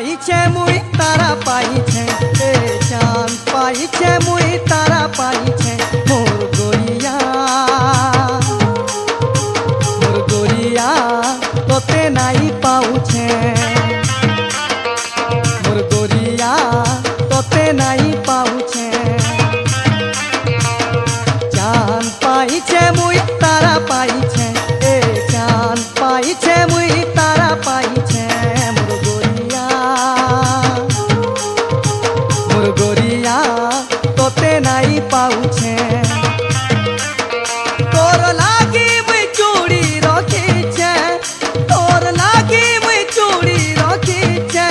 পাইছে মুই তারা পাইছে এ চাঁদ পাইছে মুই তারা পাইছে মোর গরিয়া তোতে নাই পাউছে মোর গরিয়া তোতে নাই পাউছে চাঁদ পাইছে মুই তারা পাইছে এ চাঁদ পাইছে মুই তারা পাইছে গরিয়া তোতে নাই পাউছে তোর লাগি মুই চুড়ি রখিছে তোর লাগি মুই চুড়ি রখিছে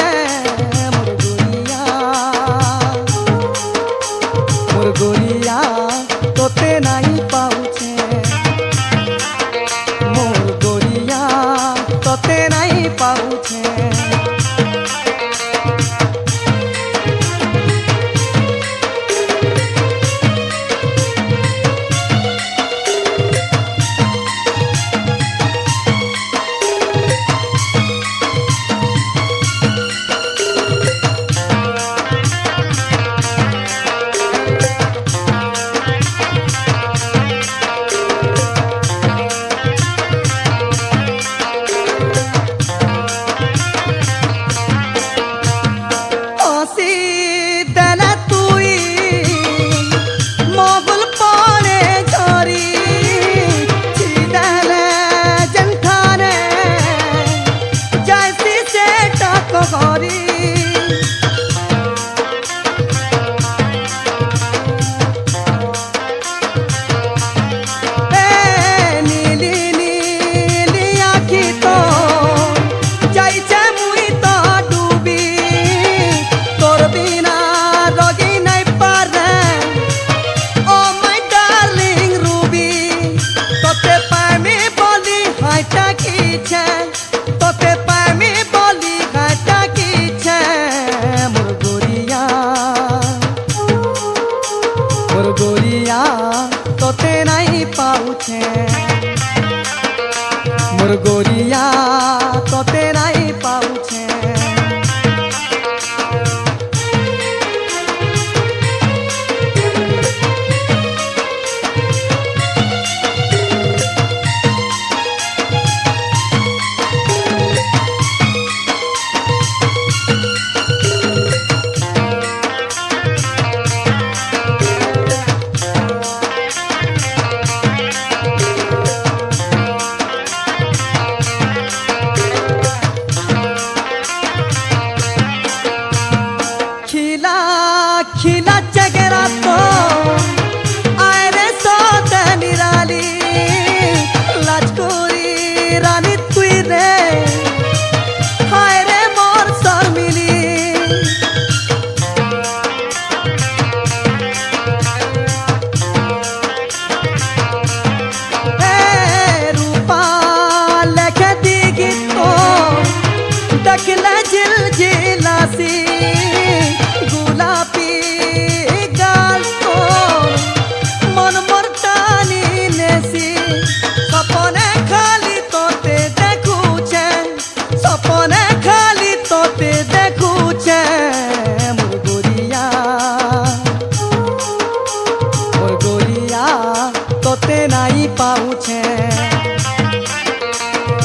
মোর গরিয়া তোতে নাই পাউছে মোর গরিয়া তোতে নাই পাউছে তোতে পামি বলি ঘাটা কিছে মোর গরিয়া তোতে নাই পাউছে মোর গরিয়া তোতে নাই পাউছে खिला चेहरा तो आए रे सोते निराली लाजकुरी रानी तुई रे हाय रे मोर शर्मिली रूपा लेखे दिगी तो दखले झिल झिलासी गुलाबी गाल तो मन मरतानी नेसी सपने खाली तोते देखुछे सपने खाली तोते देखुछे मोर गरिया तोते नाई पाउछे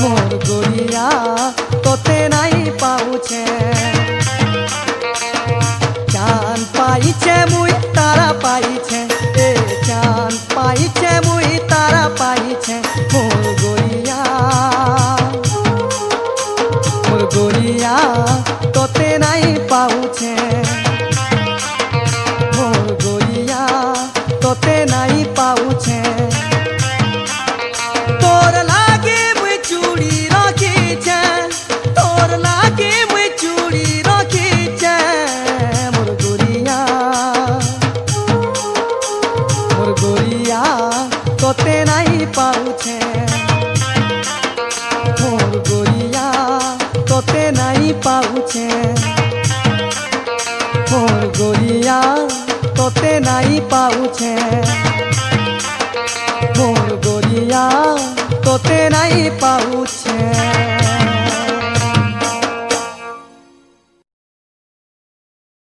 मोर गरिया तोते नाई पाउछे चांद पाइছে মুই তারা পাইছে এ চাঁদ পাইছে মুই তারা পাইছে মোর গরিয়া তোতে নাই পাউছে মোর গরিয়া তোতে নাই পাউছে তোর লাগি মুই চুড়ি রখিছে তোর লাগি মুই চুড়ি রখিছে গরিয়া তোতে নাই পাউছে মোর গরিয়া তোতে নাই পাউছে মোর গরিয়া তোতে নাই পাউছে মোর গরিয়া তোতে নাই পাউ